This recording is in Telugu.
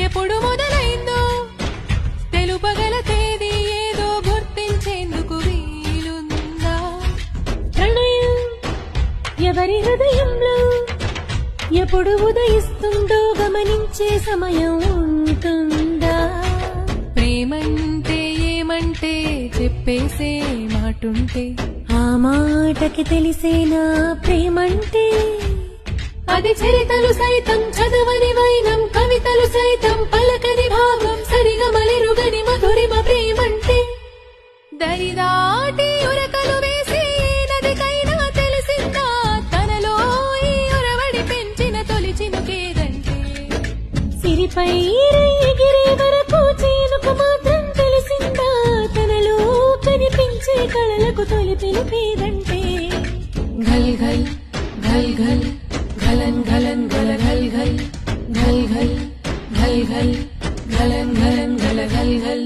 ఎప్పుడు మొదలైందో తెలుపగల తేదీ ఏదో గుర్తించేందుకు వీలుందా? ప్రణయం ఎవరి హృదయంలో ఎప్పుడు ఉదయిస్తుందో గమనించే సమయం ఉంటుందా? ప్రేమంటే ఏమంటే చెప్పేసే మాటుంటే ఆ మాటకి తెలిసేనా ప్రేమంటే? అది చరితలు సైతం చదవని వైనం, కవితలు సైతం పలకని భావం, సరిగమలెరుగని మధురిమ ప్రేమంటే. దరిదాటి ఉరకలు వేసి నదికైనా తెలిసిందా తనలో ఈ ఉరవడి పెంచిన తొలి చినుకేదంటే? సిరిపై ఎగిరే వరకు చేనుకు మాత్రం తెలిసిందా తనలో కనిపించే కళలకు తొలి పిలిపేదంటే? ఘల్ ఘల్ ఘల్ ఘల్ ఘలన్ ఘలన్ ఘల ఘల్ ఘల్ ఘల్ ఘల్ ఘల్ ఘల్ ఘలన్ ఘలన్ ఘల ఘల్ ఘల్